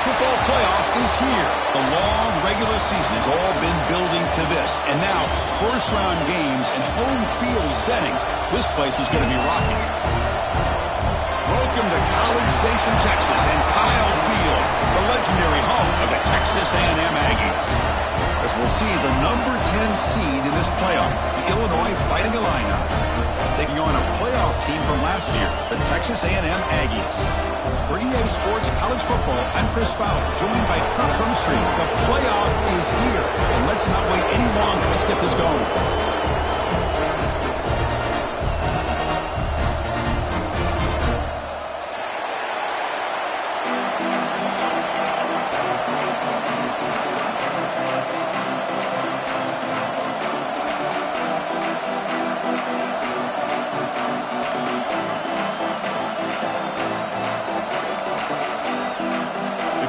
football playoff is here. The long regular season has all been building to this. And now, first-round games and home field settings. This place is going to be rocking. Welcome to College Station, Texas, and Kyle Field, the legendary home of the Texas A&M Aggies. As we'll see the number 10 seed in this playoff, the Illinois Fighting Illini, taking on a playoff team from last year, the Texas A&M Aggies. For EA Sports College Football, I'm Chris Fowler, joined by Kirk Hermstreet. The playoff is here, and let's not wait any longer. Let's get this going.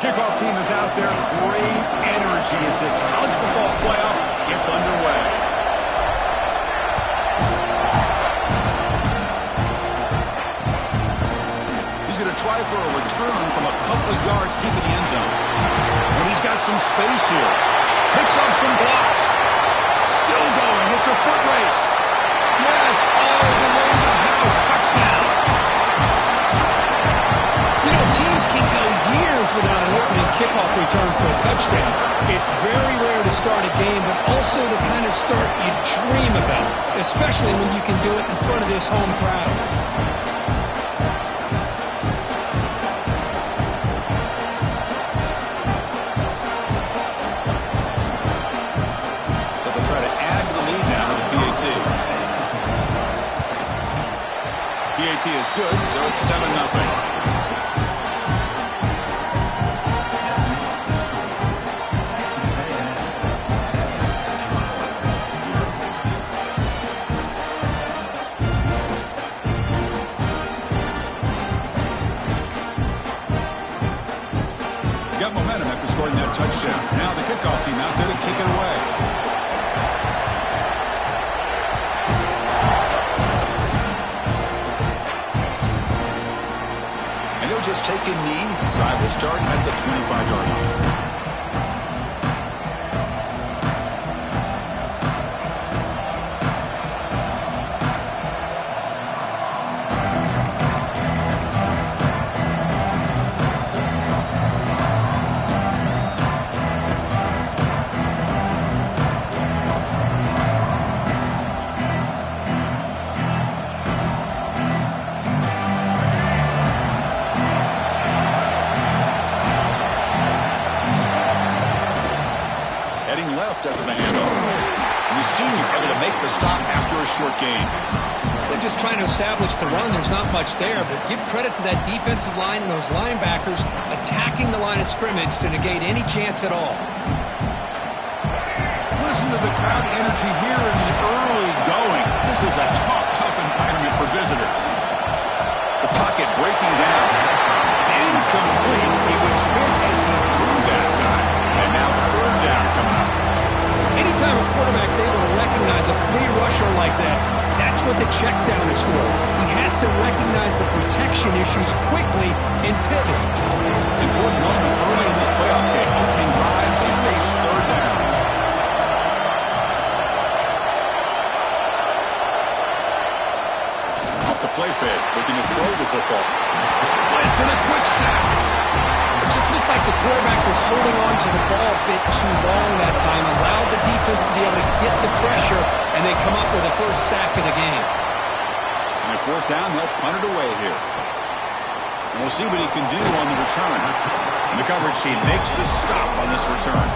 Kickoff team is out there. Great energy as this college football playoff gets underway. He's going to try for a return from a couple of yards deep in the end zone. And he's got some space here. Picks up some blocks. Still going. It's a foot race. Yes, all the way to the house. Touchdown. Teams can go years without an opening kickoff return for a touchdown. It's very rare to start a game, but also the kind of start you dream about, especially when you can do it in front of this home crowd. So they'll try to add to the lead now to the PAT. PAT is good, so it's 7-0. Got momentum after scoring that touchdown. Now the kickoff team out there to kick it away. And he'll just take a knee. Drive will start at the 25-yard line. Heading left after the handoff. And the senior able to make the stop after a short gain. They're just trying to establish the run. There's not much there, but give credit to that defensive line and those linebackers attacking the line of scrimmage to negate any chance at all. Listen to the crowd energy here in the early going. This is a tough environment for visitors. The pocket breaking down. It's incomplete. He was hit as he threw that time. And now third down coming up. Anytime a quarterback's able to recognize a free rusher like that, that's what the check down is for. He has to recognize the protection issues quickly and pivot. Important moment early in this playoff game. Opening drive, they face third down. Off the play fake, looking to throw the football. Blitz and a quick sack. It just looked like the quarterback was holding on to the ball a bit too long that time, allowed the defense to be able to get the pressure, and they come up with a first sack of the game. And at fourth down, they'll punt it away here. And we'll see what he can do on the return. And the coverage team makes the stop on this return.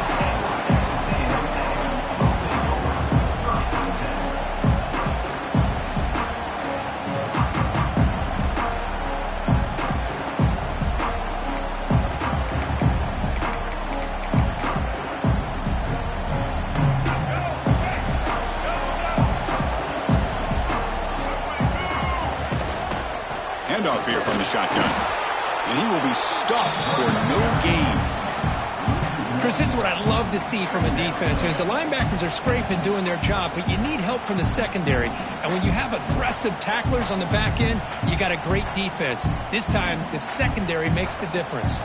Handoff here from the shotgun. And he will be stuffed for no gain. Chris, this is what I love to see from a defense. As the linebackers are scraping, doing their job, but you need help from the secondary. And when you have aggressive tacklers on the back end, you got a great defense. This time, the secondary makes the difference.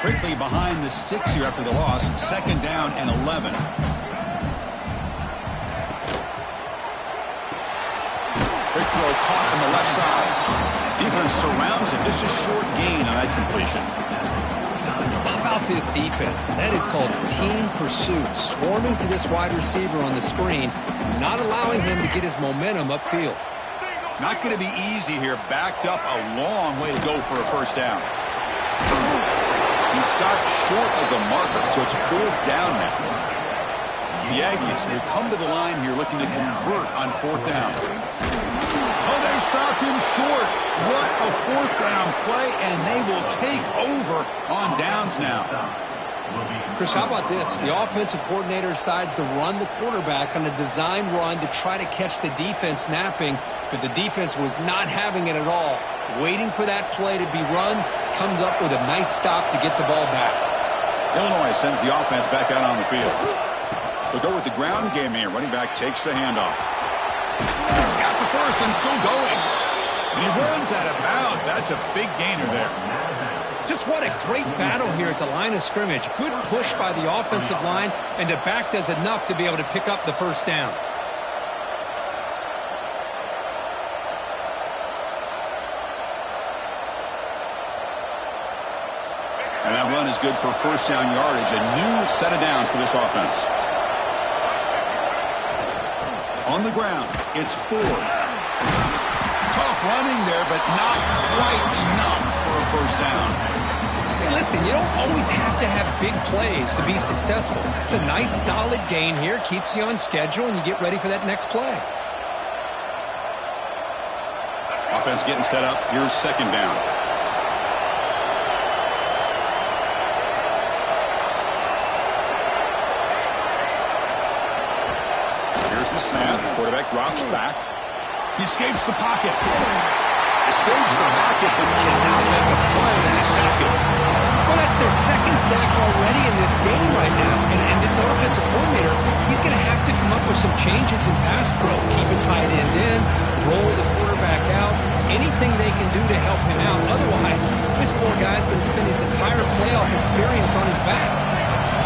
Quickly behind the sticks here after the loss. Second down and 11. Quick throw caught on the left side. Defense surrounds him. Just a short gain on that completion. How about this defense? That is called team pursuit. Swarming to this wide receiver on the screen, not allowing him to get his momentum upfield. Not going to be easy here. Backed up a long way to go for a first down. He stopped short of the marker, so it's fourth down now. The Aggies will come to the line here looking to convert on fourth down. Oh, they stopped him short. What a fourth down play, and they will take over on downs now. Chris, how about this? The offensive coordinator decides to run the quarterback on a design run to try to catch the defense napping, but the defense was not having it at all. Waiting for that play to be run, comes up with a nice stop to get the ball back. Illinois sends the offense back out on the field. They'll go with the ground game here. Running back takes the handoff. He's got the first and still going. And he runs that about. That's a big gainer there. Just what a great battle here at the line of scrimmage. Good push by the offensive line, and the back does enough to be able to pick up the first down. And that run is good for first down yardage. A new set of downs for this offense. On the ground, it's 4. Tough running there, but not quite enough for a first down. Hey, listen, you don't always have to have big plays to be successful. It's a nice, solid gain here. Keeps you on schedule, and you get ready for that next play. Offense getting set up. Here's second down. Here's the snap. Quarterback drops back. He escapes the pocket. Escapes the pocket, but cannot make a play, and he's sacked it. Well, that's their second sack already in this game right now. And this offensive coordinator, he's going to have to come up with some changes in pass pro. Keep a tight end in, roll the quarterback out, anything they can do to help him out. Otherwise, this poor guy's going to spend his entire playoff experience on his back.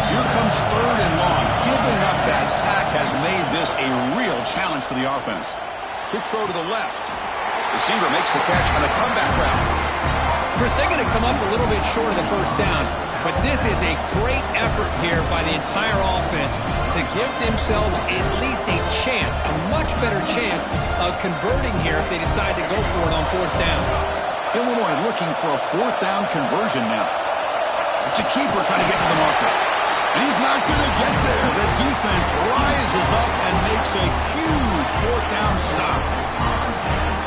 So here comes third and long. Giving up that sack has made this a real challenge for the offense. Quick throw to the left. Receiver makes the catch on a comeback route. Chris, they're going to come up a little bit short of the first down, but this is a great effort here by the entire offense to give themselves at least a chance, a much better chance of converting here if they decide to go for it on fourth down. Illinois looking for a fourth down conversion now. It's a keeper trying to get to the marker. And he's not going to get there. The defense rises up and makes a huge fourth down stop.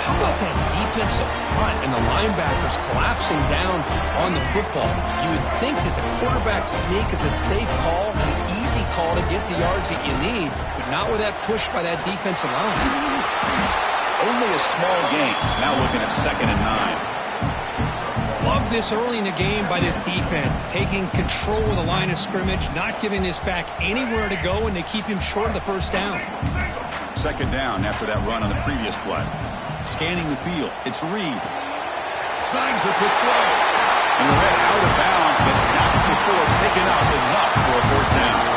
How about that defensive front and the linebackers collapsing down on the football? You would think that the quarterback sneak is a safe call, an easy call to get the yards that you need, but not with that push by that defensive line. Only a small gain. Now looking at 2nd and 9. Love this early in the game by this defense, taking control of the line of scrimmage, not giving this back anywhere to go, and they keep him short of the first down. 2nd down after that run on the previous play. Scanning the field, it's Reed. Snags the quick throw. And read out of bounds, but not before picking up enough for a first down.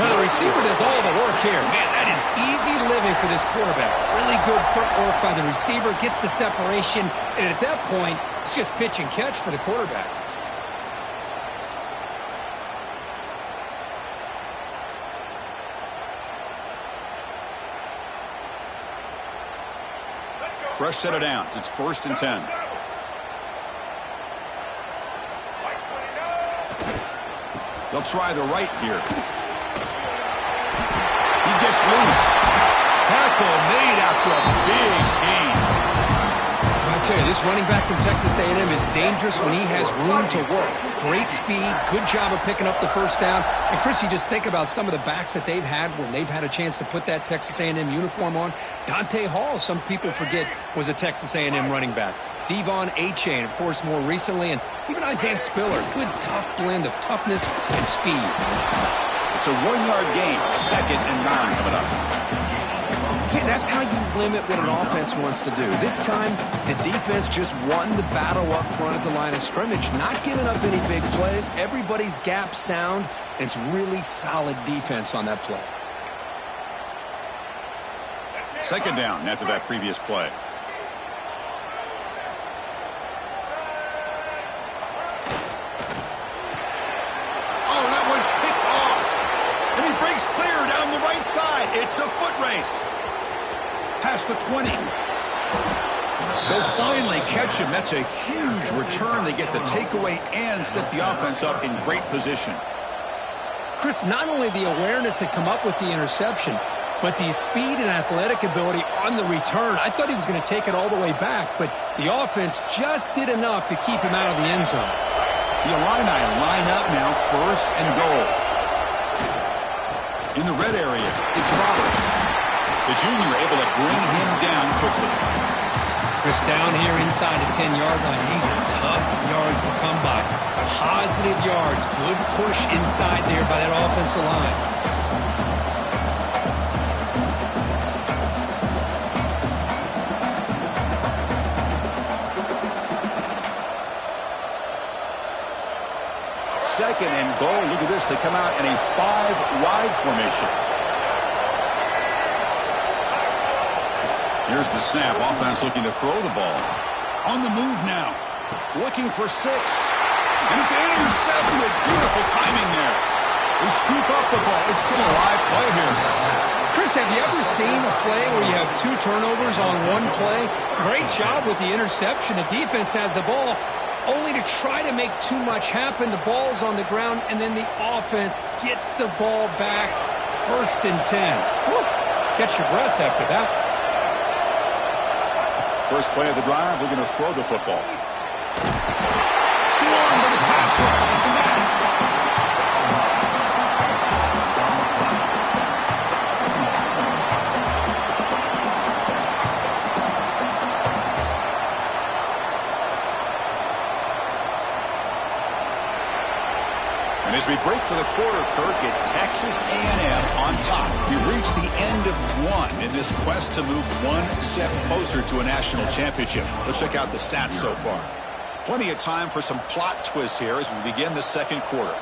Now the receiver does all the work here. Man, that is easy living for this quarterback. Really good footwork by the receiver, gets the separation, and at that point, it's just pitch and catch for the quarterback. Fresh set of downs. It's 1st and 10. They'll try the right here. He gets loose. Tackle made after a big gain. I tell you, this running back from Texas A&M is dangerous when he has room to work. Great speed, good job of picking up the first down. And Chris, you just think about some of the backs that they've had when they've had a chance to put that Texas A&M uniform on. Dante Hall, some people forget, was a Texas A&M running back. Devon Achane, of course, more recently, and even Isaiah Spiller. Good, tough blend of toughness and speed. It's a 1-yard gain. 2nd and 9 coming up. See, that's how you limit what an offense wants to do. This time, the defense just won the battle up front at the line of scrimmage, not giving up any big plays. Everybody's gap sound, and it's really solid defense on that play. 2nd down after that previous play. Oh, that one's picked off. And he breaks clear down the right side. It's a foot race. Past the 20. They'll finally catch him. That's a huge return. They get the takeaway and set the offense up in great position. Chris, not only the awareness to come up with the interception, but the speed and athletic ability on the return. I thought he was going to take it all the way back, but the offense just did enough to keep him out of the end zone. The Illini line up now, 1st and goal. In the red area, it's Roberts. The junior able to bring him down quickly. Chris, down here inside the 10-yard line, these are tough yards to come by. Positive yards, good push inside there by that offensive line. Second and goal. Look at this. They come out in a 5-wide formation. Here's the snap. Offense looking to throw the ball. On the move now. Looking for 6. And it's intercepted. Beautiful timing there. They scoop up the ball. It's still a live play here. Chris, have you ever seen a play where you have 2 turnovers on one play? Great job with the interception. The defense has the ball, only to try to make too much happen. The ball's on the ground, and then the offense gets the ball back. 1st and 10. Woo. Catch your breath after that. First play of the drive, looking to throw the football. Swarmed by the pass rush. Sacked. As we break for the quarter, Kirk, it's Texas A&M on top. We reach the end of one in this quest to move one step closer to a national championship. Let's check out the stats so far. Plenty of time for some plot twists here as we begin the second quarter.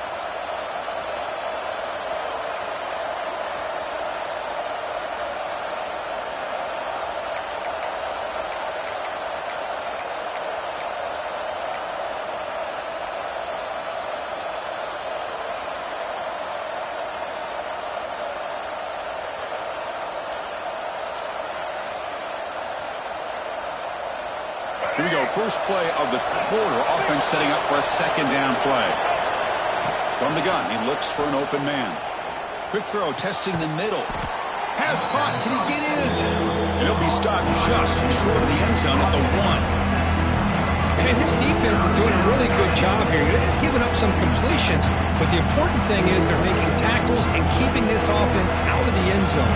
Here we go. First play of the quarter. Offense setting up for a second down play. From the gun, he looks for an open man. Quick throw, testing the middle. Pass caught. Can he get in? He'll be stopped just short of the end zone at the 1. And his defense is doing a really good job here. They're giving up some completions, but the important thing is they're making tackles and keeping this offense out of the end zone.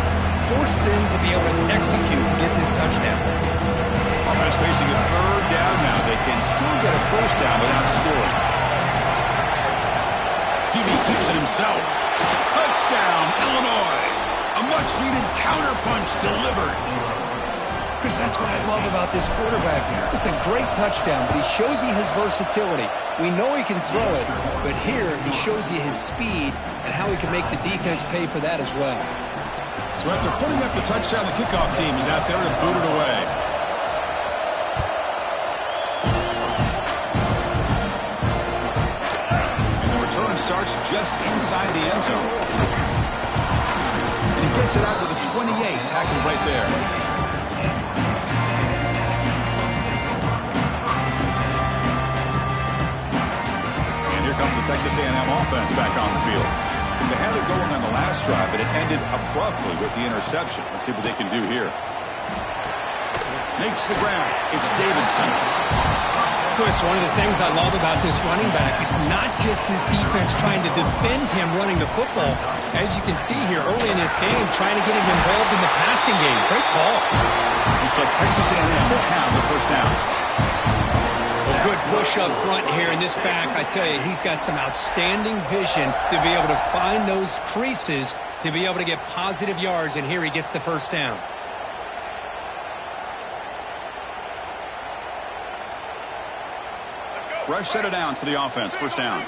Force him to be able to execute to get this touchdown. Offense facing a third down now. They can still get a first down without scoring. QB keeps it himself. Touchdown, Illinois. A much-needed counterpunch delivered. Chris, that's what I love about this quarterback. It's a great touchdown, but he shows you his versatility. We know he can throw it, but here he shows you his speed and how he can make the defense pay for that as well. So after putting up the touchdown, the kickoff team is out there to boot it away. And the return starts just inside the end zone. And he gets it out to the 28, tackled right there. Comes the Texas A&M offense back on the field. They had it going on the last drive, but it ended abruptly with the interception. Let's see what they can do here. Makes the grab. It's Davidson. Chris, one of the things I love about this running back, it's not just this defense trying to defend him running the football. As you can see here early in this game, trying to get him involved in the passing game. Great call. Looks like Texas A&M will have the first down. Good push up front here in this back. I tell you, he's got some outstanding vision to be able to find those creases, to be able to get positive yards, and here he gets the first down. Fresh set of downs for the offense. First down.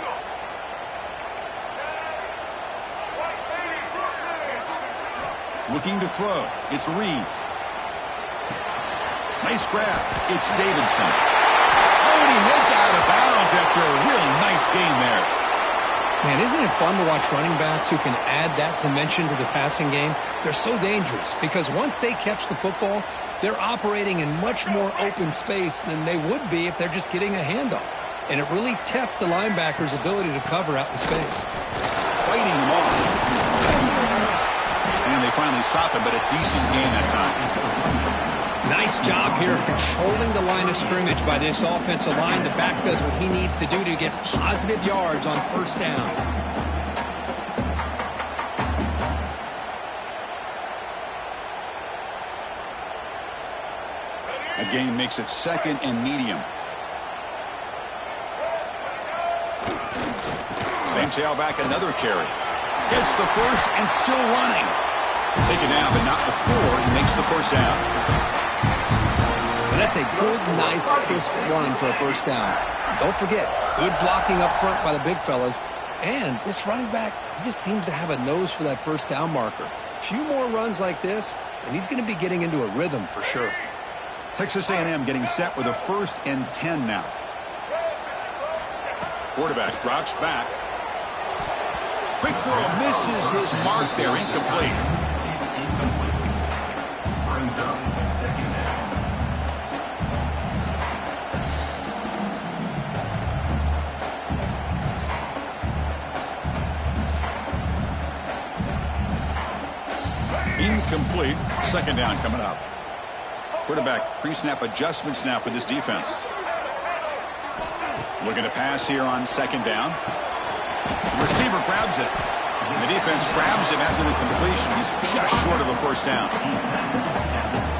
Looking to throw. It's Reed. Nice grab. It's Davidson. And he heads out of bounds after a real nice game there. Man, isn't it fun to watch running backs who can add that dimension to the passing game? They're so dangerous because once they catch the football, they're operating in much more open space than they would be if they're just getting a handoff. And it really tests the linebacker's ability to cover out in space. Fighting him off. And they finally stop him, but a decent gain that time. Nice job here of controlling the line of scrimmage by this offensive line. The back does what he needs to do to get positive yards on first down. A gain makes it second and medium. Same tailback, another carry. Gets the first and still running. Taken down, but not before he makes the first down. And that's a good, nice, crisp run for a first down. Don't forget, good blocking up front by the big fellas. And this running back, he just seems to have a nose for that first down marker. A few more runs like this, and he's going to be getting into a rhythm for sure. Texas A&M getting set with a 1st and 10 now. Quarterback drops back. Quick throw misses his mark there, incomplete. Incomplete. Second down coming up. Quarterback pre-snap adjustments now for this defense. Looking to pass here on second down. The receiver grabs it. And the defense grabs him after the completion. He's just short of a first down.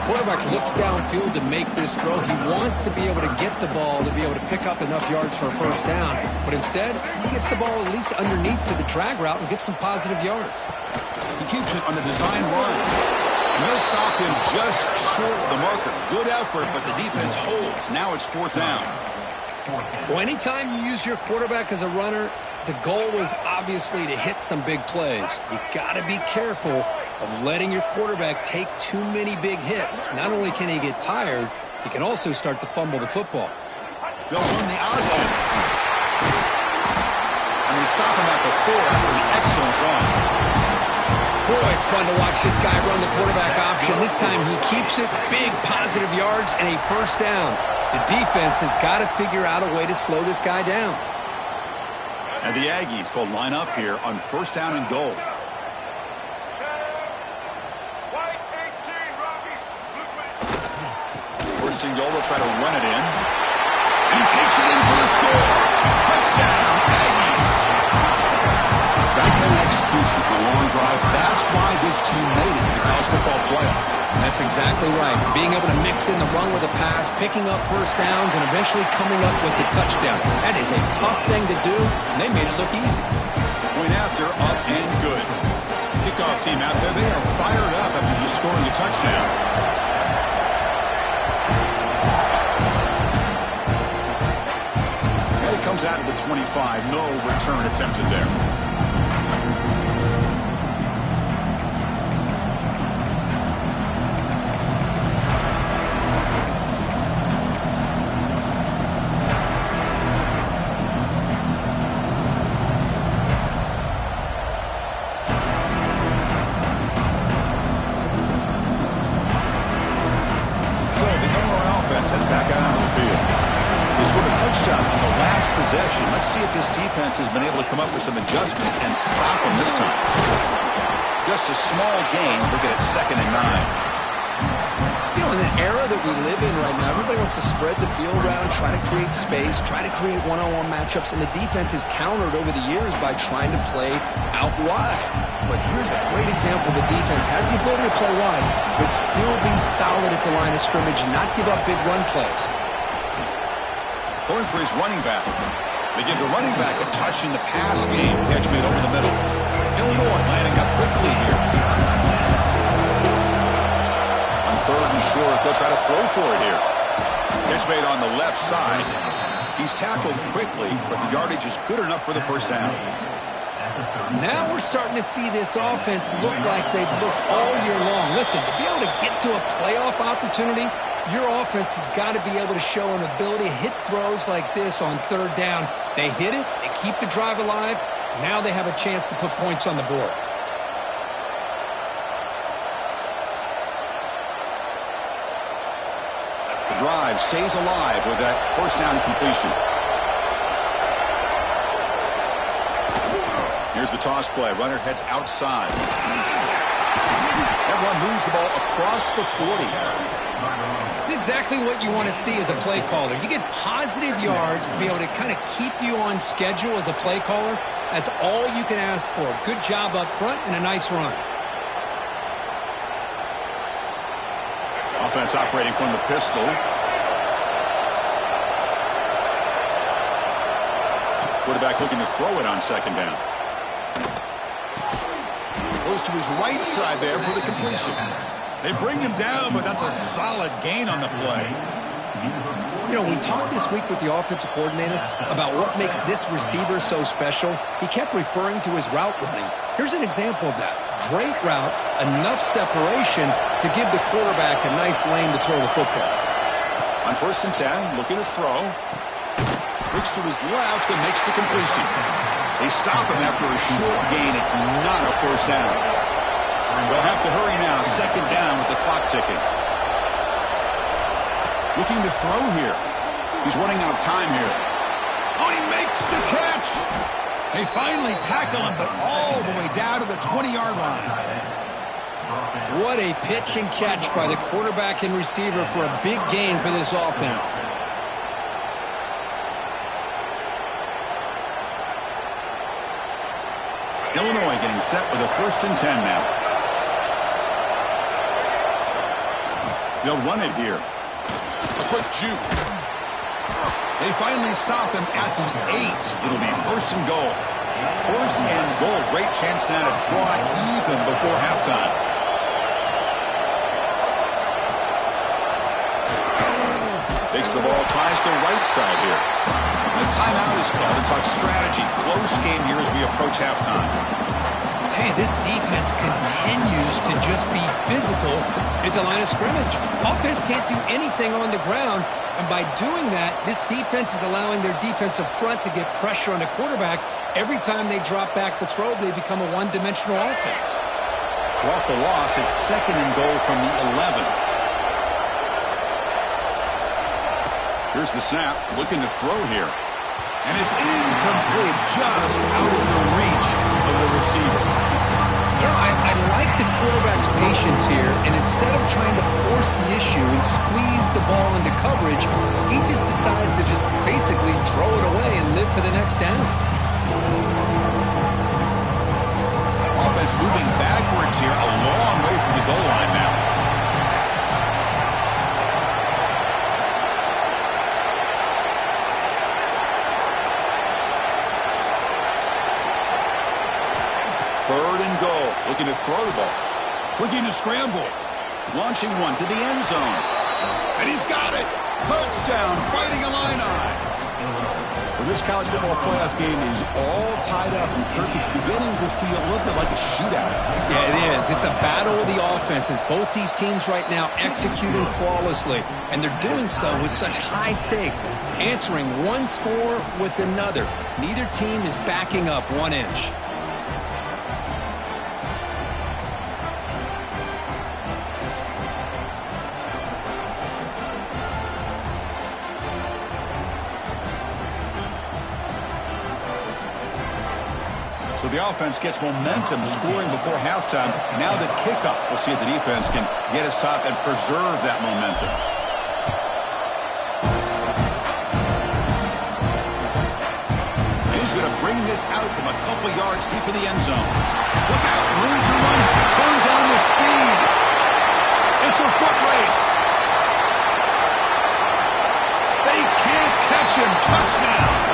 Quarterback looks downfield to make this throw. He wants to be able to get the ball to be able to pick up enough yards for a first down. But instead, he gets the ball at least underneath to the drag route and gets some positive yards. He keeps it on the design run. And they'll stop him just short of the marker. Good effort, but the defense holds. Now it's fourth down. Well, anytime you use your quarterback as a runner, the goal is obviously to hit some big plays. You got to be careful of letting your quarterback take too many big hits. Not only can he get tired, he can also start to fumble the football. They'll run the option. And they stop him at the 4 after an excellent run. Boy, it's fun to watch this guy run the quarterback option. This time he keeps it, big positive yards, and a first down. The defense has got to figure out a way to slow this guy down. And the Aggies will line up here on first down and goal. First and goal, they'll try to run it in. And he takes it in for the score. Touchdown, Aggies. That kind of execution on a long drive, that's why this team made it to the college football playoff. That's exactly right. Being able to mix in the run with the pass, picking up first downs, and eventually coming up with the touchdown. That is a tough thing to do, and they made it look easy. Point after, up and good. Kickoff team out there, they are fired up after just scoring a touchdown. And it comes out of the 25. No return attempted there. Let's see if this defense has been able to come up with some adjustments and stop them this time. Just a small gain. Look at it, 2nd and 9. You know, in the era that we live in right now, everybody wants to spread the field around, try to create space, try to create one-on-one matchups, and the defense is countered over the years by trying to play out wide. But here's a great example. The defense has the ability to play wide, but still be solid at the line of scrimmage and not give up big run plays. Going for his running back. They give the running back a touch in the pass game. Catch made over the middle. Illinois landing up quickly here. On 3rd and short, they'll try to throw for it here. Catch made on the left side. He's tackled quickly, but the yardage is good enough for the first down. Now we're starting to see this offense look like they've looked all year long. Listen, to be able to get to a playoff opportunity, your offense has got to be able to show an ability to hit throws like this on 3rd down. They hit it, they keep the drive alive. Now they have a chance to put points on the board. The drive stays alive with that first down completion. Here's the toss play. Runner heads outside. That run moves the ball across the 40. It's exactly what you want to see as a play caller. You get positive yards to be able to kind of keep you on schedule as a play caller. That's all you can ask for. Good job up front and a nice run. Offense operating from the pistol. Quarterback looking to throw it on 2nd down. Goes to his right side there for the completion. They bring him down, but that's a solid gain on the play. You know, we talked this week with the offensive coordinator about what makes this receiver so special. He kept referring to his route running. Here's an example of that. Great route, enough separation to give the quarterback a nice lane to throw the football. On 1st and 10, looking to throw. Looks to his left and makes the completion. They stop him after a short gain. It's not a first down. They'll have to hurry now. 2nd down with the clock ticking. Looking to throw here. He's running out of time here. Oh, he makes the catch. They finally tackle him, but all the way down to the 20-yard line. What a pitch and catch by the quarterback and receiver for a big gain for this offense. Illinois getting set with a 1st and 10 now. They'll run it here. A quick juke. They finally stop him at the 8. It'll be 1st and goal. 1st and goal. Great chance now to draw even before halftime. Takes the ball, tries the right side here. And a timeout is called to talk strategy. Close game here as we approach halftime. Hey, this defense continues to just be physical at the line of scrimmage. Offense can't do anything on the ground, and by doing that, this defense is allowing their defensive front to get pressure on the quarterback. Every time they drop back to throw, they become a one-dimensional offense. So off the loss, it's 2nd and goal from the 11. Here's the snap, looking to throw here. And it's incomplete, just out of the reach of the receiver. I like the quarterback's patience here, and instead of trying to force the issue and squeeze the ball into coverage, he just decides to just basically throw it away and live for the next down. Offense moving backwards here, a long way from the goal line now. Third and goal, looking to throw the ball. Looking to scramble. Launching one to the end zone. And he's got it. Touchdown, fighting Illini. Well, this college football playoff game is all tied up. And Kirk, it's beginning to feel a little bit like a shootout. Yeah, it is. It's a battle of the offenses. Both these teams right now executing flawlessly. And they're doing so with such high stakes. Answering one score with another. Neither team is backing up 1 inch. So the offense gets momentum, scoring before halftime. Now the kickoff. We'll see if the defense can get his top and preserve that momentum. And he's going to bring this out from a couple yards deep in the end zone. Look out, room to run, turns on the speed. It's a foot race. They can't catch him. Touchdown.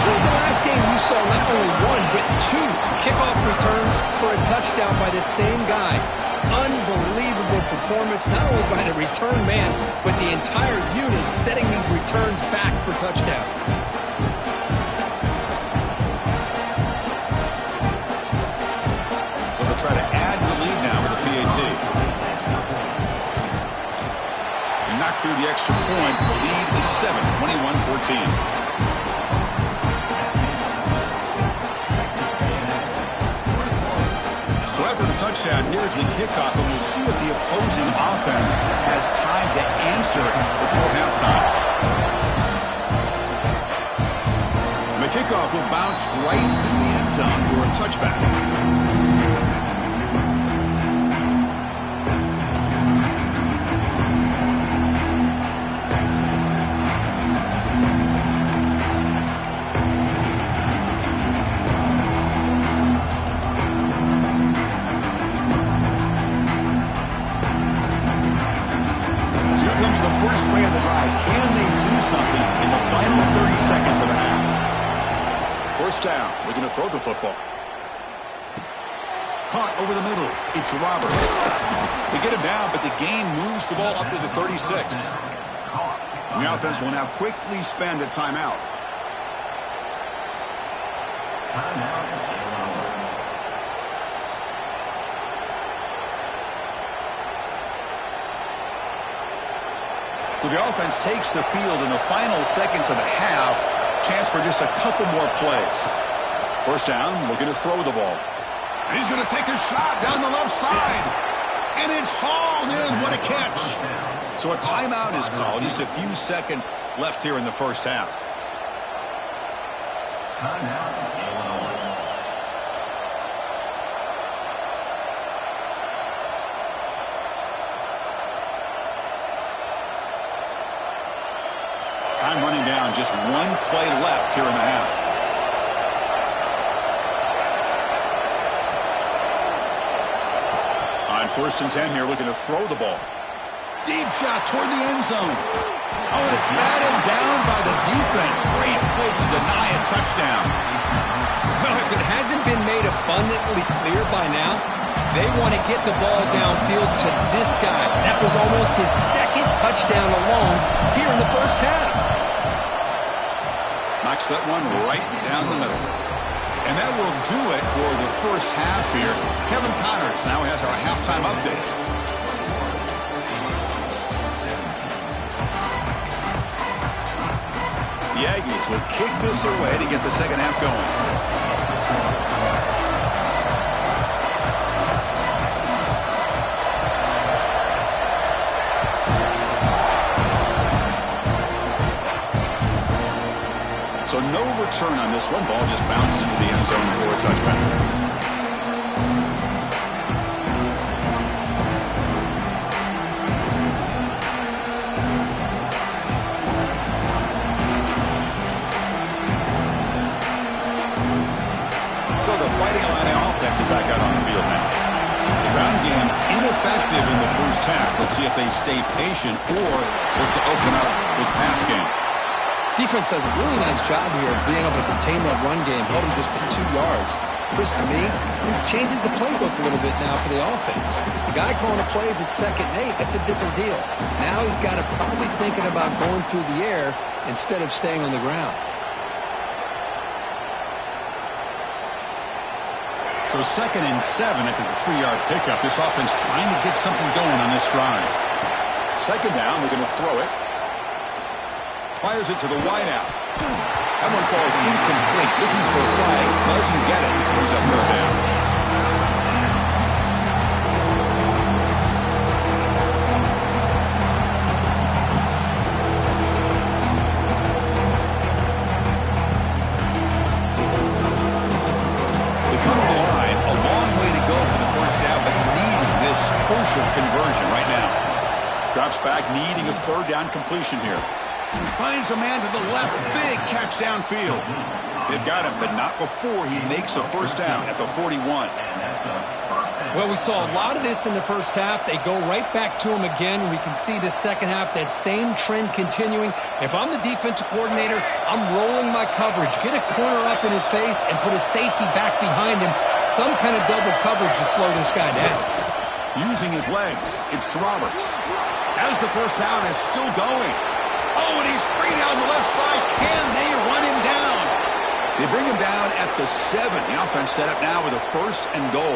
When was the last game you saw not only one, but 2 kickoff returns for a touchdown by the same guy? Unbelievable performance, not only by the return man, but the entire unit setting these returns back for touchdowns. So they'll try to add the lead now with a PAT. And knock through the extra point. The lead is 7, 21-14. So after the touchdown, here's the kickoff, and we'll see if the opposing offense has time to answer before halftime. And the kickoff will bounce right in the end zone for a touchback. First play of the drive. Can they do something in the final 30 seconds of the half? First down. Looking to throw the football. Caught over the middle. It's Roberts. They get him down, but the gain moves the ball up to the 36. And the offense will now quickly spend a timeout. So the offense takes the field in the final seconds of the half. Chance for just a couple more plays. First down, looking to throw the ball. And he's going to take a shot down the left side. And it's hauled in. What a catch. So a timeout is called. Just a few seconds left here in the first half. Time running down, just one play left here in the half. On 1st and 10 here, looking to throw the ball. Deep shot toward the end zone. Oh, and it's batted down by the defense. Great play to deny a touchdown. Well, if it hasn't been made abundantly clear by now, they want to get the ball downfield to this guy. That was almost his 2nd touchdown alone here in the first half. Knocks that one right down the middle. And that will do it for the first half here. Kevin Connors now has our halftime update. The Aggies will kick this away to get the second half going. So no return on this one. Ball just bounces into the end zone for a touchback. So the Fighting Illini offense is back out on the field now. The ground game ineffective in the first half. Let's see if they stay patient or look to open up with pass game. Defense does a really nice job here of being able to contain that run game, held him just to 2 yards. Chris, to me, this changes the playbook a little bit now for the offense. The guy calling the plays at 2nd and 8, that's a different deal. Now he's got to probably thinking about going through the air instead of staying on the ground. So 2nd and 7 after the 3-yard pickup. This offense trying to get something going on this drive. 2nd down, we're going to throw it. Fires it to the wideout. That one falls incomplete. Looking for a flag. Doesn't get it. Brings up 3rd down. They come to the line. A long way to go for the first down, but need this crucial conversion right now. Drops back, needing a 3rd down completion here. Finds a man to the left. Big catch downfield. They've got him, but not before he makes a first down at the 41. Well, we saw a lot of this in the first half. They go right back to him again. We can see the second half, that same trend continuing. If I'm the defensive coordinator, I'm rolling my coverage. Get a corner up in his face and put a safety back behind him. Some kind of double coverage to slow this guy down. Using his legs, it's Roberts. As the first down is still going. Oh, and he's free down the left side. Can they run him down? They bring him down at the 7. The offense set up now with a 1st and goal.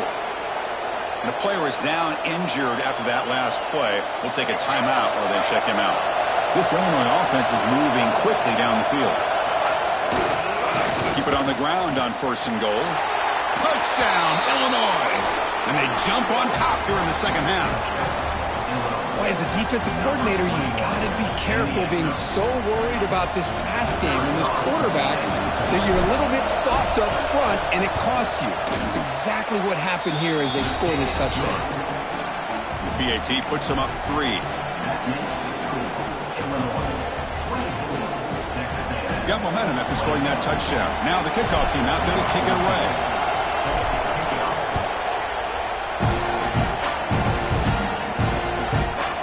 And the player is down injured after that last play. We'll take a timeout or then check him out. This Illinois offense is moving quickly down the field. Keep it on the ground on 1st and goal. Touchdown, Illinois. And they jump on top here in the second half. Boy, as a defensive coordinator, you've got to be careful being so worried about this pass game and this quarterback that you're a little bit soft up front and it costs you. That's exactly what happened here as they score this touchdown. The BAT puts them up 3. Got momentum after scoring that touchdown. Now the kickoff team out there to kick it away.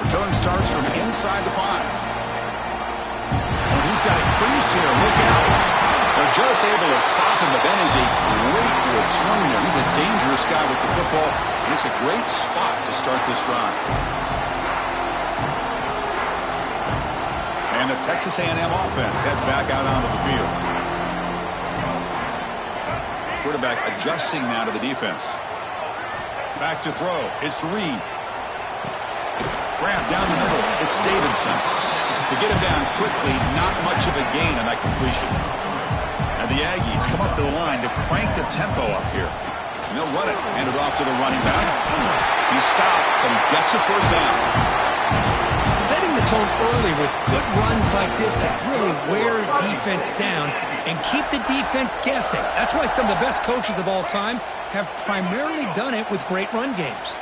Return starts from inside the 5. And he's got a crease here. Look out. They're just able to stop him, but that is a great return there. He's a dangerous guy with the football, and it's a great spot to start this drive. And the Texas A&M offense heads back out onto the field. Quarterback adjusting now to the defense. Back to throw. It's Reed. Grab down the middle. It's Davidson. To get him down quickly, not much of a gain on that completion. And the Aggies come up to the line to crank the tempo up here. And they'll run it. Hand it off to the running back. He's stopped, but he gets a first down. Setting the tone early with good runs like this can really wear defense down and keep the defense guessing. That's why some of the best coaches of all time have primarily done it with great run games.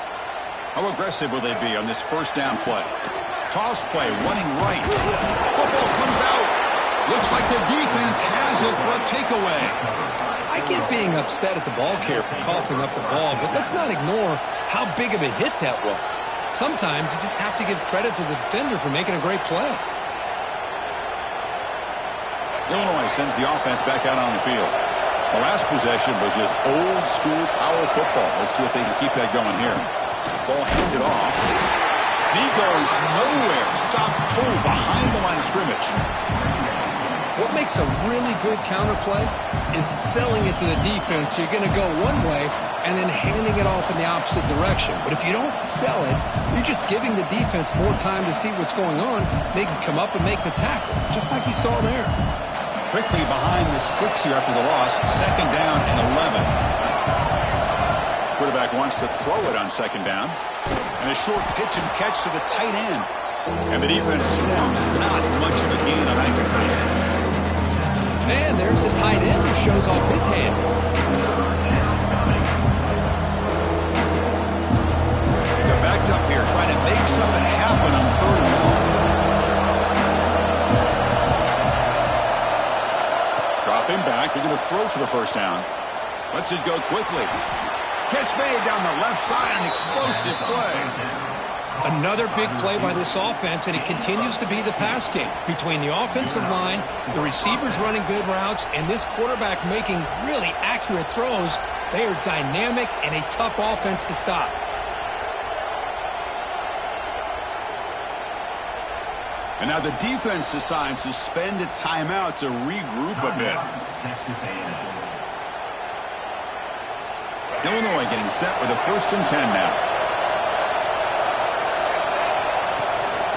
How aggressive will they be on this first down play? Toss play, running right. Football comes out. Looks like the defense has it for a takeaway. I get being upset at the ball carrier for coughing up the ball, but let's not ignore how big of a hit that was. Sometimes you just have to give credit to the defender for making a great play. Illinois sends the offense back out on the field. The last possession was just old school power football. Let's see if they can keep that going here. Ball handed off. He goes nowhere. Stop cold behind the line of scrimmage. What makes a really good counterplay is selling it to the defense. So you're going to go one way and then handing it off in the opposite direction. But if you don't sell it, you're just giving the defense more time to see what's going on. They can come up and make the tackle, just like you saw there. Quickly behind the sticks here after the loss. 2nd down and 11. Quarterback wants to throw it on 2nd down. And a short pitch and catch to the tight end. And the defense swarms. Not much of a gain on that completion. And there's the tight end who shows off his hands. They're backed up here trying to make something happen on 3rd and long. Dropping back. They're going to throw for the first down. Lets it go quickly. Catch made down the left side. An explosive play. Another big play by this offense, and it continues to be the pass game between the offensive line, the receivers running good routes, and this quarterback making really accurate throws. They are dynamic and a tough offense to stop. And now the defense decides to spend a timeout to regroup a bit. Texas A&M. Illinois getting set with a 1st and 10 now.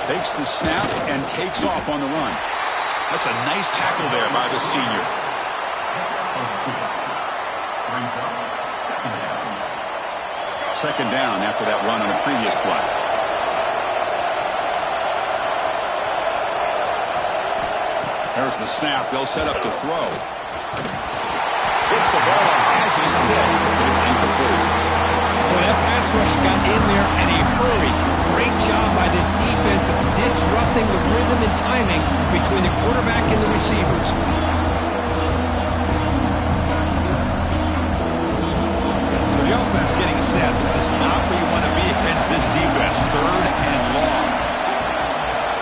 Takes the snap and takes off on the run. That's a nice tackle there by the senior. Second down after that run on the previous play. There's the snap. They'll set up to throw. Hits the ball up as it's hit, but it's incomplete. Well, that pass rush got in there in a hurry. Great job by this defense of disrupting the rhythm and timing between the quarterback and the receivers. So the offense getting set. This is not where you want to be against this defense. 3rd and long.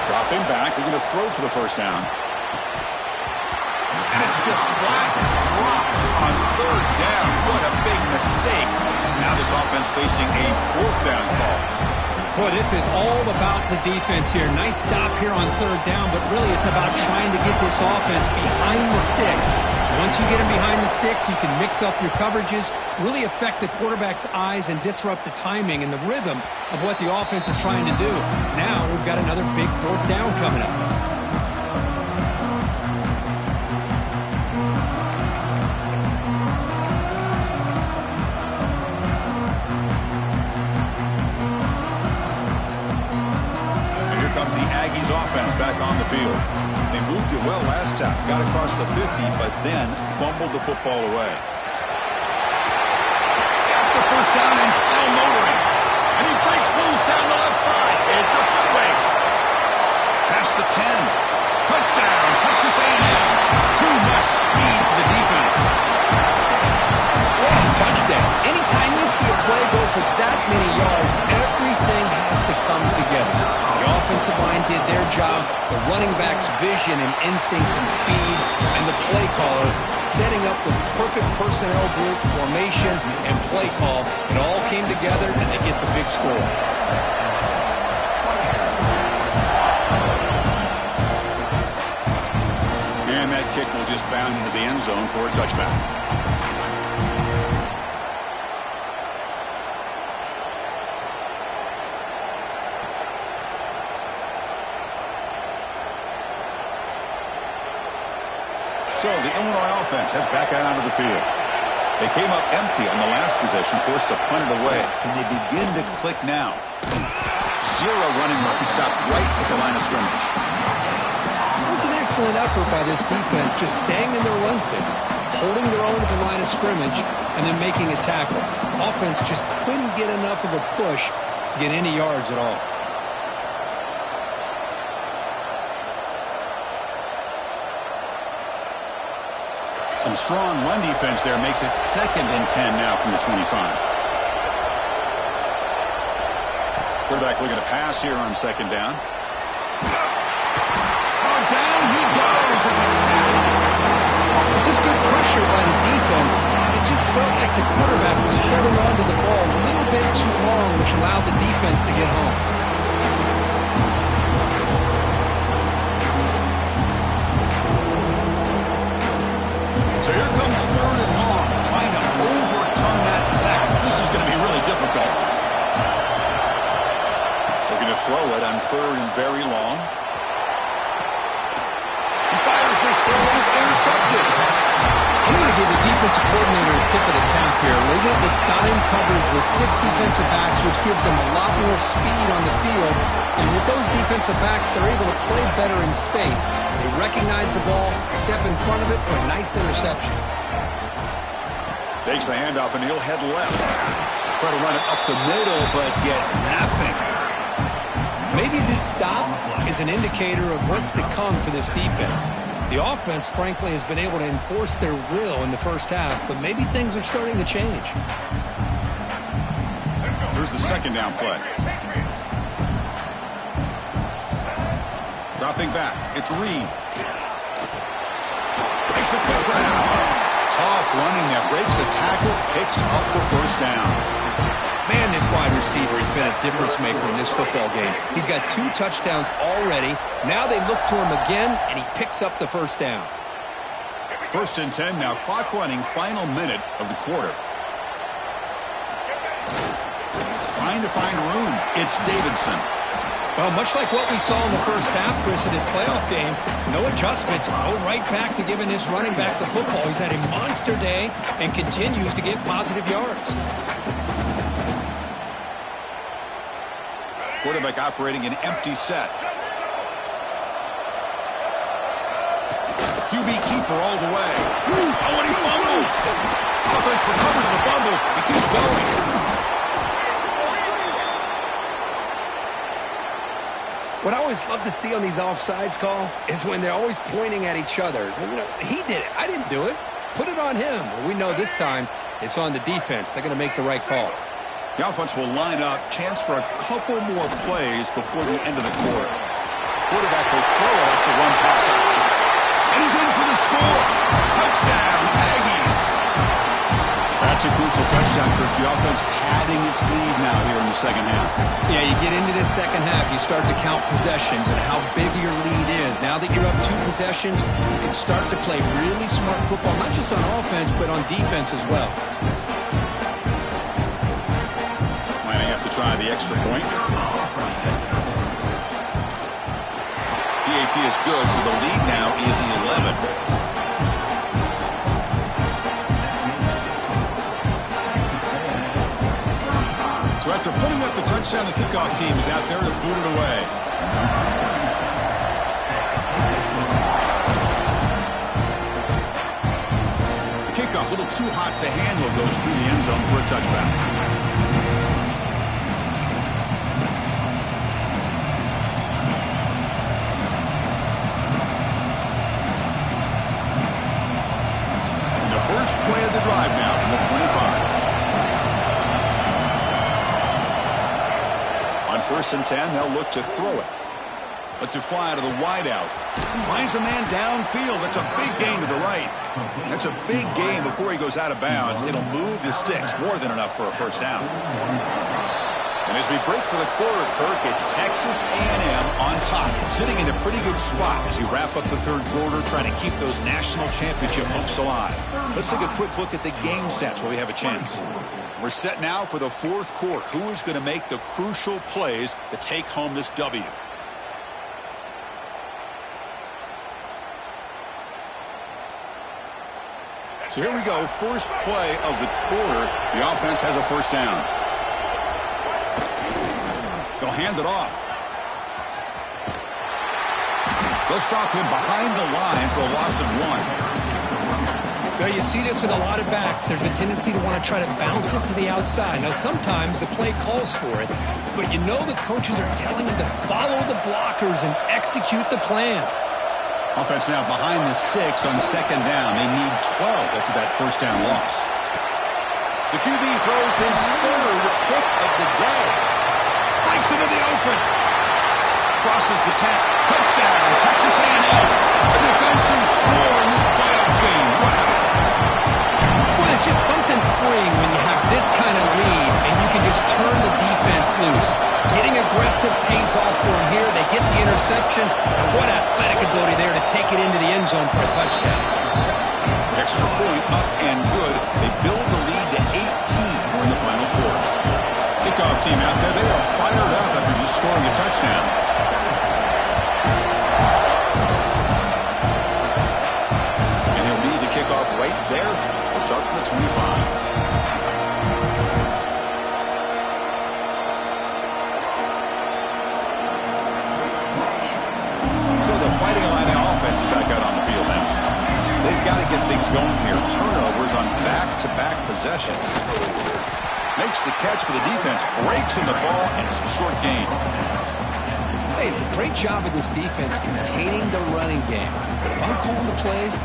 Dropping back. They're going to throw for the first down. And it's just flat dropped on 3rd down. What a big mistake. Now this offense facing a 4th down call. Boy, this is all about the defense here. Nice stop here on 3rd down, but really it's about trying to get this offense behind the sticks. Once you get them behind the sticks, you can mix up your coverages, really affect the quarterback's eyes and disrupt the timing and the rhythm of what the offense is trying to do. Now we've got another big 4th down coming up. Offense back on the field. They moved it well last time. Got across the 50, but then fumbled the football away. Got the first down and still motoring. And he breaks loose down the left side. It's a foot race. Past the 10. Touchdown, Texas A&M. Too much speed for the defense. What a touchdown. Anytime you see a play go for that many yards, everything has to come together. The offensive line did their job, the running back's vision and instincts and speed, and the play caller setting up the perfect personnel group, formation, and play call. It all came together, and they get the big score. And that kick will just bound into the end zone for a touchback. So the Illinois offense heads back out onto the field. They came up empty on the last possession, forced to punt it away, and they begin to click now. 0 running room stopped right at the line of scrimmage. It was an excellent effort by this defense, just staying in their run fix, holding their own at the line of scrimmage, and then making a tackle. Offense just couldn't get enough of a push to get any yards at all. Some strong run defense there makes it 2nd and 10 now from the 25. Quarterback looking to pass here on 2nd down. Oh, down he goes. It's a sack. This is good pressure by the defense. It just felt like the quarterback was holding on to the ball a little bit too long, which allowed the defense to get home. So here comes 3rd and long, trying to overcome that sack. This is going to be really difficult. Looking to throw it on 3rd and very long. He fires this throw and it's intercepted. I'm going to give the defensive coordinator a tip of the cap here. They went with dime coverage with 6 defensive backs, which gives them a lot more speed on the field. And with those defensive backs, they're able to play better in space. They recognize the ball, step in front of it for a nice interception. Takes the handoff, and he'll head left. Try to run it up the middle, but get nothing. Maybe this stop is an indicator of what's to come for this defense. The offense, frankly, has been able to enforce their will in the first half, but maybe things are starting to change. Here's the second down play. Dropping back. It's Reed. Takes a quick round. Tough running that breaks a tackle, picks up the first down. Man, this wide receiver has been a difference maker in this football game. He's got 2 touchdowns already. Now they look to him again, and he picks up the first down. 1st and 10 now. Clock running, final minute of the quarter. Trying to find room. It's Davidson. Well, much like what we saw in the first half, Chris, of this playoff game, no adjustments. Go right back to giving this running back the football. He's had a monster day and continues to get positive yards. Quarterback operating an empty set. QB keeper all the way. Oh, and he fumbles. Offense recovers the fumble. He keeps going. What I always love to see on these offsides call is when they're always pointing at each other. You know, he did it. I didn't do it. Put it on him. Well, we know this time it's on the defense. They're going to make the right call. The offense will line up. Chance for a couple more plays before the end of the quarter. Quarterback will throw it off the run-pass option. And he's in for the score. Touchdown, Aggies. That's a crucial touchdown, Kirk. The offense padding its lead now here in the second half. Yeah, you get into this second half, you start to count possessions and how big your lead is. Now that you're up 2 possessions, you can start to play really smart football, not just on offense, but on defense as well. Might have to try the extra point. PAT is good, so the lead now is 11. So after putting up the touchdown, the kickoff team is out there to boot it away. The kickoff, a little too hot to handle, goes through the end zone for a touchback. And the first play of the drive now from the 25. 1st and 10, they'll look to throw it. Lets it fly out of the wideout. Finds a man downfield. That's a big gain to the right. That's a big gain before he goes out of bounds. It'll move the sticks, more than enough for a first down. And as we break for the quarter, Kirk, it's Texas A&M on top, sitting in a pretty good spot as we wrap up the 3rd quarter, trying to keep those national championship hopes alive. Let's take a quick look at the game sets where we have a chance. We're set now for the 4th quarter. Who is going to make the crucial plays to take home this W? So here we go. First play of the quarter. The offense has a first down. They'll hand it off. They'll stop him behind the line for a loss of 1. Well, you see this with a lot of backs. There's a tendency to want to try to bounce it to the outside. Now, sometimes the play calls for it, but you know the coaches are telling them to follow the blockers and execute the plan. Offense now behind the 6 on 2nd down. They need 12 after that first down loss. The QB throws his 3rd pick of the day. Breaks into the open. Crosses the 10. Touchdown, Texas A&M. A defensive score in this playoff game. Wow. Well, it's just something freeing when you have this kind of lead and you can just turn the defense loose. Getting aggressive pays off for them here. They get the interception, and what athletic ability there to take it into the end zone for a touchdown. Extra point up and good. They build the lead to 18 in the final quarter. Kickoff team out there, they are fired up after just scoring a touchdown. And he'll lead the kickoff right there. We'll start from the 25. problem here. Turnovers on back-to-back possessions. Makes the catch, but the defense breaks in the ball, and it's a short gain. Hey, it's a great job of this defense containing the running game. But if I'm calling the plays,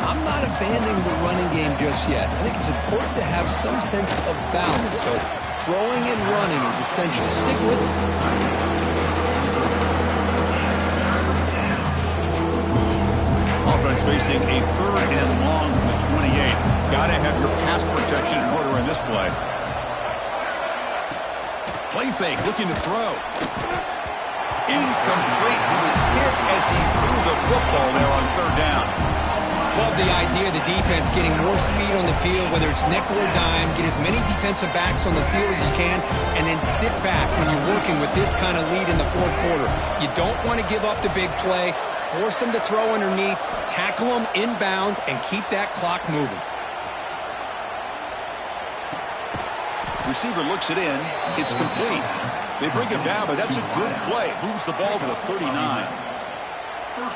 I'm not abandoning the running game just yet. I think it's important to have some sense of balance. So throwing and running is essential. Stick with it. Offense facing a 3rd and long from the 28. Got to have your pass protection in order in this play. Play fake, looking to throw. Incomplete. He was hit as he threw the football there on 3rd down. Love the idea of the defense getting more speed on the field, whether it's nickel or dime, get as many defensive backs on the field as you can, and then sit back when you're working with this kind of lead in the 4th quarter. You don't want to give up the big play. Force them to throw underneath, tackle them inbounds, and keep that clock moving. Receiver looks it in. It's complete. They bring him down, but that's a good play. Moves the ball to the 39.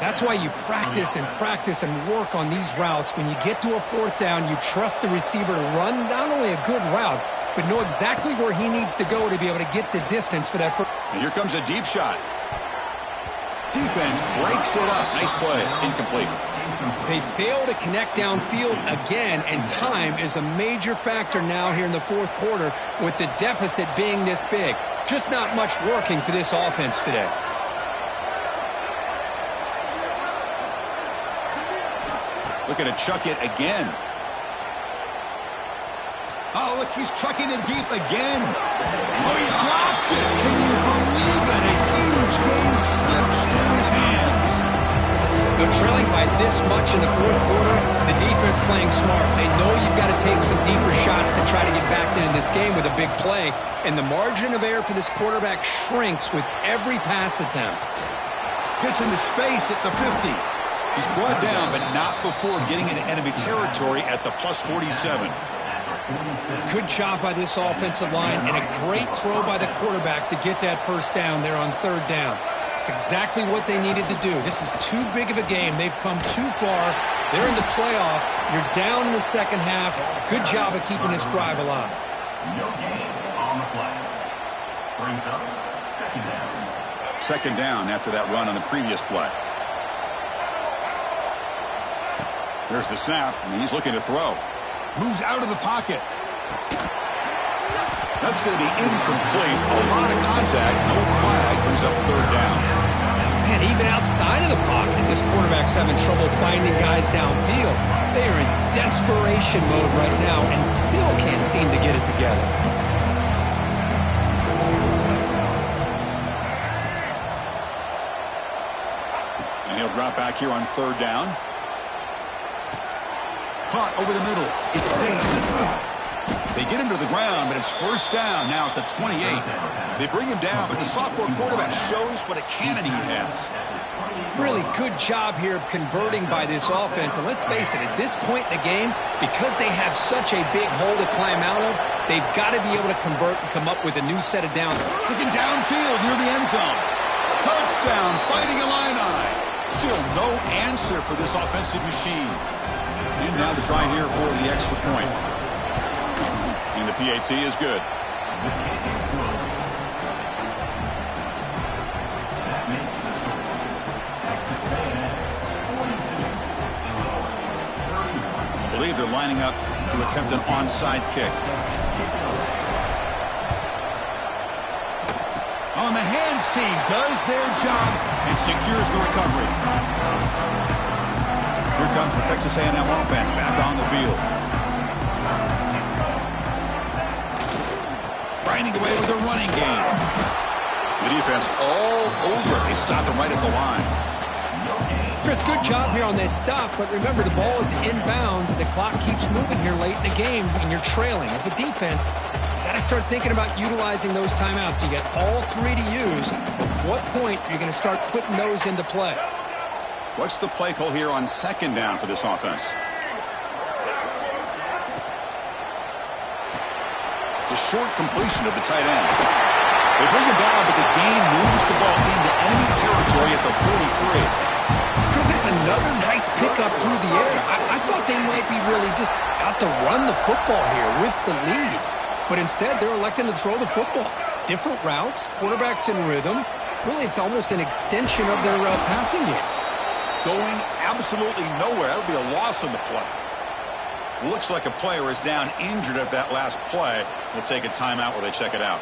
That's why you practice and work on these routes. When you get to a 4th down, you trust the receiver to run not only a good route, but know exactly where he needs to go to be able to get the distance for that. And here comes a deep shot. Defense breaks it up. Nice play. Incomplete. They fail to connect downfield again, and time is a major factor now here in the 4th quarter with the deficit being this big. Just not much working for this offense today. Looking to chuck it again. Oh, look, he's chucking it deep again. Oh, he dropped it. Can you believe it? A huge gain slips through his hands. They're trailing by this much in the 4th quarter. The defense playing smart. They know you've got to take some deeper shots to try to get back into this game with a big play. And the margin of error for this quarterback shrinks with every pass attempt. Gets into space at the 50. He's brought down, but not before getting into enemy territory at the plus 47. Good job by this offensive line, and a great throw by the quarterback to get that 1st down there on 3rd down. It's exactly what they needed to do. This is too big of a game. They've come too far. They're in the playoff. You're down in the 2nd half. Good job of keeping this drive alive. No gain on the play. Brings up 2nd down. 2nd down after that run on the previous play. There's the snap, and he's looking to throw. Moves out of the pocket. That's going to be incomplete. A lot of contact. No flag. Brings up 3rd down. Man, even outside of the pocket, this quarterback's having trouble finding guys downfield. They are in desperation mode right now and still can't seem to get it together. And he'll drop back here on 3rd down. Caught over the middle. It's Dixon. They get him to the ground, but it's 1st down now at the 28. They bring him down, but the sophomore quarterback shows what a cannon he has. Really good job here of converting by this offense. And let's face it, at this point in the game, because they have such a big hole to climb out of, they've got to be able to convert and come up with a new set of downs. Looking downfield near the end zone. Touchdown, Fighting Illini. Still no answer for this offensive machine. And now to try here for the extra point. And the PAT is good. That makes the score Texas A&M 42, Illinois 31. I believe they're lining up to attempt an onside kick. On the hands team does their job and secures the recovery. Here comes the Texas A&M offense back on the field. Grinding away with a running game. The defense all over. They stop him right at the line. Chris, good job here on that stop, but remember the ball is inbounds and the clock keeps moving here late in the game and you're trailing. As a defense, you got to start thinking about utilizing those timeouts. You got all 3 to use. At what point are you going to start putting those into play? What's the play call here on 2nd down for this offense? It's a short completion of the tight end. They bring him down, but the gain moves the ball into enemy territory at the 43. Chris, That's another nice pickup through the air. I thought they might be really just out to run the football here with the lead. But instead, they're electing to throw the football. Different routes, quarterbacks in rhythm. Really, it's almost an extension of their passing game. Going absolutely nowhere. That would be a loss on the play. Looks like a player is down injured at that last play. We'll take a timeout while they check it out.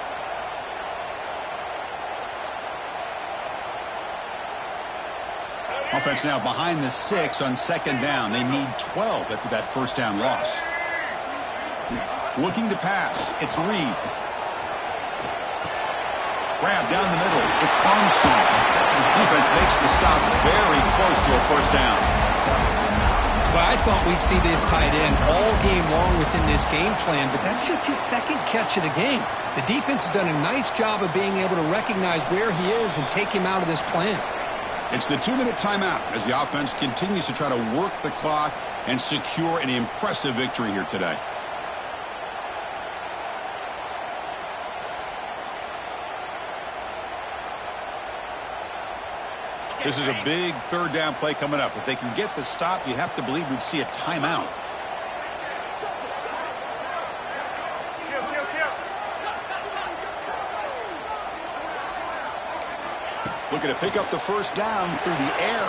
Offense now behind the 6 on second down. They need 12 after that first down loss. Looking to pass. It's Reed. Grab down the middle. It's Armstrong. Defense makes the stop very close to a first down. Well, I thought we'd see this tight end all game long within this game plan, but that's just his second catch of the game. The defense has done a nice job of being able to recognize where he is and take him out of this plan. It's the 2-minute timeout as the offense continues to try to work the clock and secure an impressive victory here today. This is a big third down play coming up. If they can get the stop, you have to believe we'd see a timeout. Looking to pick up the first down through the air.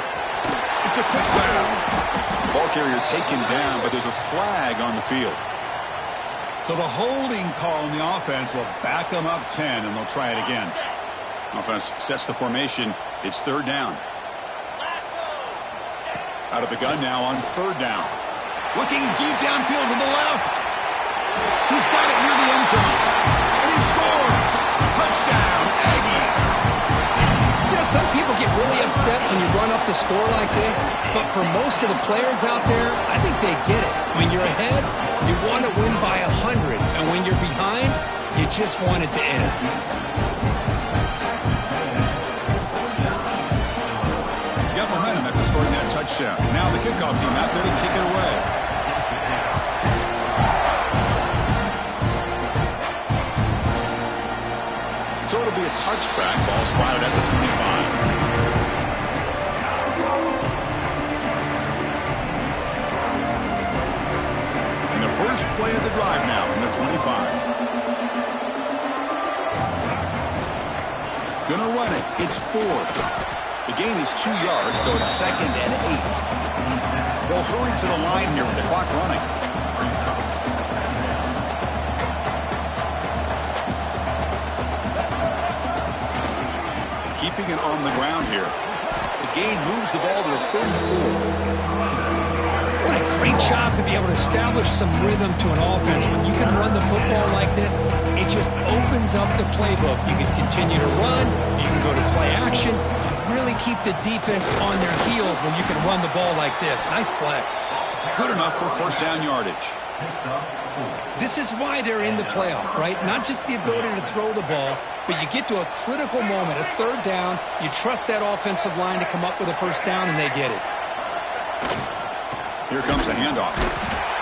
It's a quick down. Ball carrier taken down, but there's a flag on the field. So the holding call on the offense will back them up 10, and they'll try it again. Offense sets the formation. It's third down. Out of the gun now on third down. Looking deep downfield to the left. He's got it near the end zone. And he scores. Touchdown, Aggies. Yeah, some people get really upset when you run up the score like this, but for most of the players out there, I think they get it. When you're ahead, you want to win by 100, and when you're behind, you just want it to end. Got momentum after scoring that touchdown. Now the kickoff team out there to kick it away. So it'll be a touchback. Ball spotted at the 25. And the first play of the drive now from the 25. Gonna run it. It's Ford. The gain is 2 yards, so it's 2nd and 8. They'll hurry to the line here with the clock running. Keeping it on the ground here. The gain moves the ball to the 34. What a great job to be able to establish some rhythm to an offense. When you can run the football like this, it just opens up the playbook. You can continue to run. You can go to play action. You really keep the defense on their heels when you can run the ball like this. Nice play. Good enough for first down yardage. This is why they're in the playoff, right? Not just the ability to throw the ball, but you get to a critical moment, a third down. You trust that offensive line to come up with a first down, and they get it. Here comes a handoff.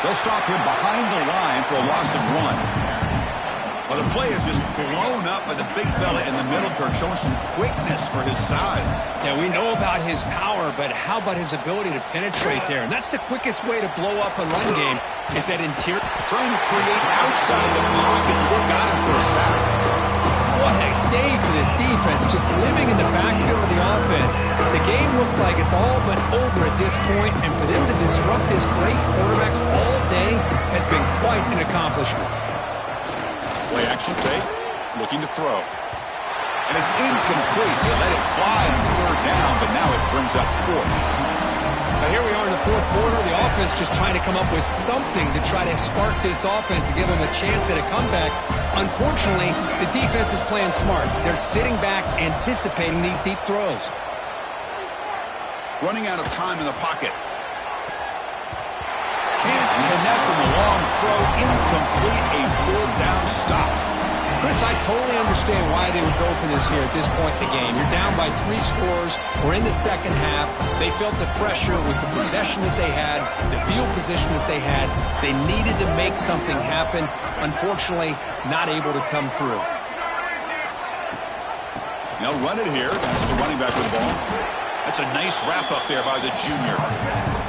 They'll stop him behind the line for a loss of 1. Well, the play is just blown up by the big fella in the middle, Kirk, showing some quickness for his size. Yeah, we know about his power, but how about his ability to penetrate there? And that's the quickest way to blow up a run game, is that interior. Trying to create outside the pocket, but they've got him for a sack. What a day for this defense, just living in the backfield of the offense. The game looks like it's all but over at this point, and for them to disrupt this great quarterback all day has been quite an accomplishment. Play action fake, looking to throw. And it's incomplete. They let it fly on third down, but now it brings up 4th. Now here we are in the fourth quarter. The offense just trying to come up with something to try to spark this offense and give them a chance at a comeback. Unfortunately, the defense is playing smart. They're sitting back, anticipating these deep throws. Running out of time in the pocket. Can't connect on the long throw. Incomplete. A fourth down stop. Chris, I totally understand why they would go for this here at this point in the game. You're down by 3 scores. We're in the second half. They felt the pressure with the possession that they had, the field position that they had. They needed to make something happen. Unfortunately, not able to come through. They'll run it here. That's the running back with the ball. That's a nice wrap up there by the junior.